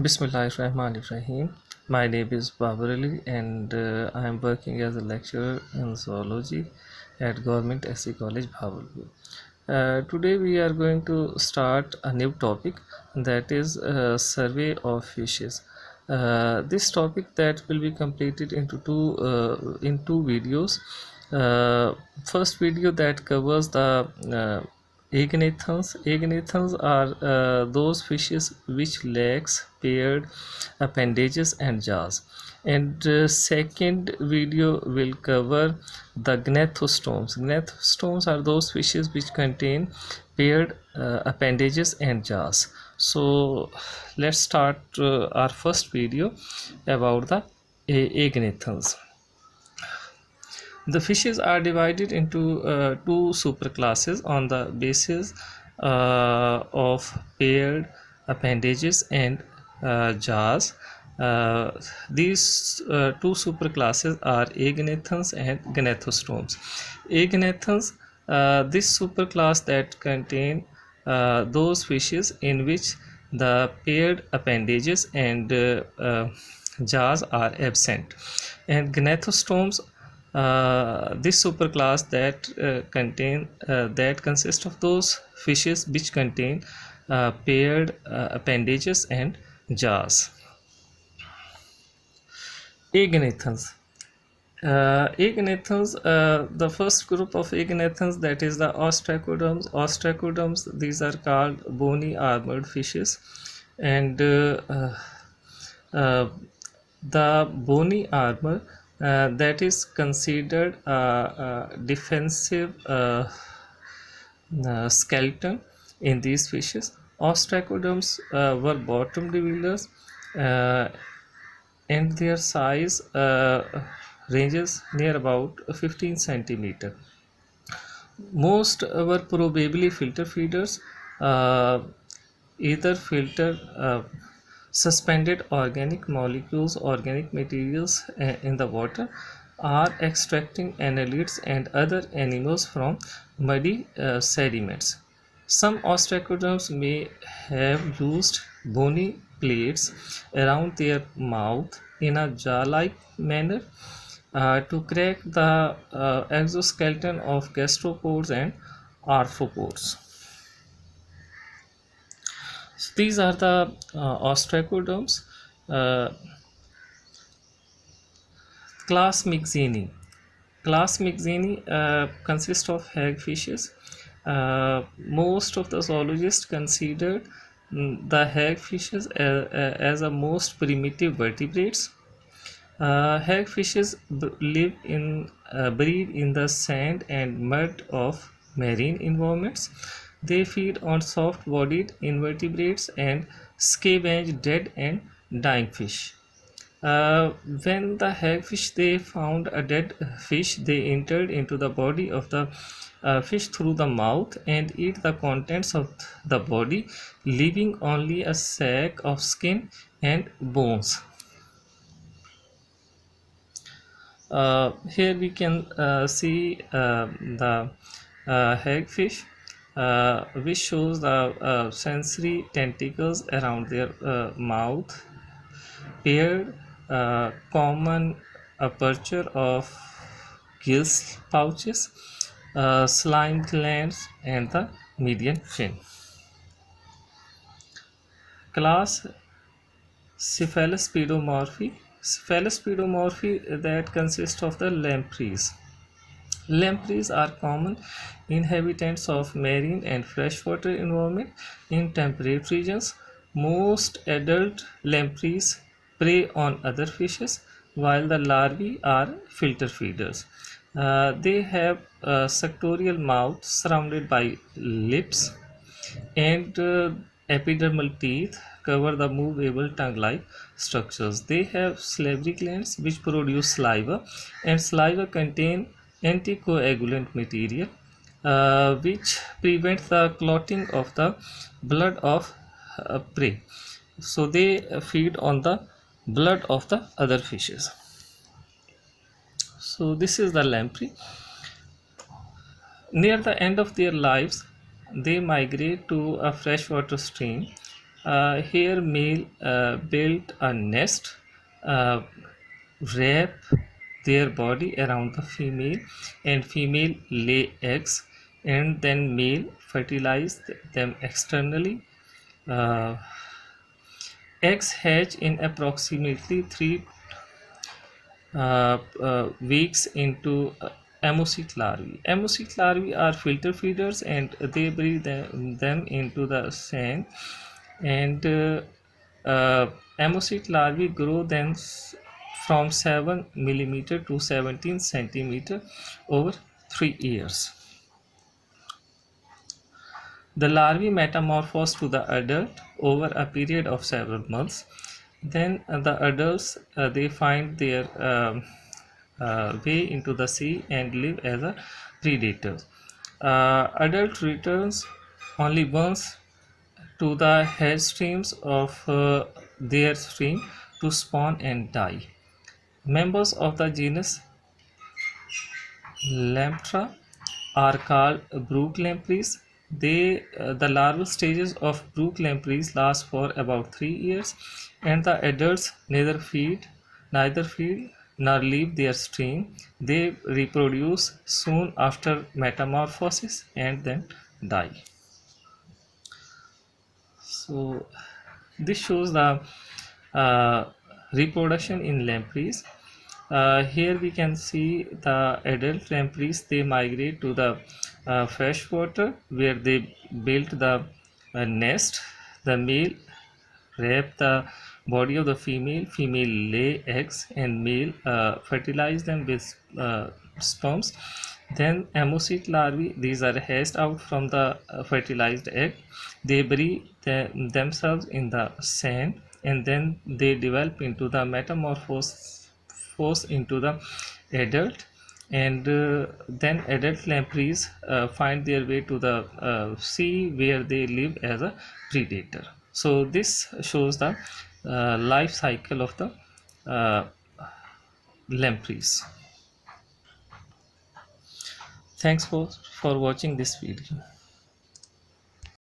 Bismillahirrahmanirrahim. My name is Babar Ali and I am working as a lecturer in zoology at Government SC College, Bhavalpur. Today we are going to start a new topic, that is survey of fishes. This topic that will be completed into two videos. First video that covers the Agnathan's. Agnathan's are those fishes which lacks paired appendages and jaws. And second video will cover the gnathostomes. Gnathostomes are those fishes which contain paired appendages and jaws. So let's start our first video about the agnathans. The fishes are divided into two superclasses on the basis of paired appendages and jaws. These two superclasses are agnathans and gnathostomes. Agnathans, this superclass that contain those fishes in which the paired appendages and jaws are absent, and gnathostomes, this superclass that consists of those fishes which contain paired appendages and jaws. Agnathans. The first group of agnathans, that is the ostracoderms. Ostracoderms, these are called bony armored fishes, and the bony armor that is considered a defensive skeleton in these fishes. Ostracoderms were bottom dwellers, and their size ranges near about 15 centimeter. Most were probably filter feeders, either filter suspended organic molecules, organic materials in the water, are extracting annelids and other animals from muddy sediments. Some ostracoderms may have used bony plates around their mouth in a jaw-like manner to crack the exoskeleton of gastropods and arthropods. So these are the ostracoderms. Class Myxini. Class Myxini consists of hagfishes. Most of the zoologists considered the hagfishes as a most primitive vertebrates. Hagfishes breed in the sand and mud of marine environments. They feed on soft-bodied invertebrates and scavenge dead and dying fish. When the hagfish they found a dead fish, they entered into the body of the fish through the mouth and eat the contents of the body, leaving only a sack of skin and bones. Here we can see the hagfish, which shows the sensory tentacles around their mouth, paired common aperture of gills pouches, slime glands, and the median fin. Class Cephalosporomorphi. Cephalosporomorphi that consist of the lampreys. Lampreys are common inhabitants of marine and freshwater environment in temperate regions. Most adult lampreys prey on other fishes, while the larvae are filter feeders. They have a suctorial mouth surrounded by lips, and epidermal teeth cover the movable tongue-like structures. They have salivary glands which produce saliva, and saliva contain anticoagulant material which prevents the clotting of the blood of prey. So they feed on the blood of the other fishes. So this is the lamprey. Near the end of their lives, they migrate to a freshwater stream Here male build a nest, uh, wrap their body around the female, and female lay eggs, and then male fertilize them externally. Uh, Eggs hatch in approximately 3 weeks into ammocyte larvae. Ammocyte larvae are filter feeders, and they breathe them into the sand. And ammocyte larvae grow then from 7 millimeter to 17 centimeter over 3 years. The larvae metamorphose to the adult over a period of several months. Then the adults they find their way into the sea and live as a predator. Adult returns only once to the head streams of their stream to spawn and die. Members of the genus Lamprey are called brook lampreys. The larval stages of brook lampreys last for about 3 years, and the adults neither feed nor leave their stream. They reproduce soon after metamorphosis and then die. So this shows the uh, reproduction in lampreys. Here we can see the adult lampreys. They migrate to the fresh water where they build the nest. The male wrap the body of the female. Female lay eggs, and male fertilize them with sperms. Then ammocyte larvae, these are hatched out from the fertilized egg. They bury themselves in the sand, and then they develop into the metamorphose into the adult. And then adult lampreys find their way to the sea where they live as a predator. So this shows the life cycle of the uh, lampreys. Thanks for watching this video.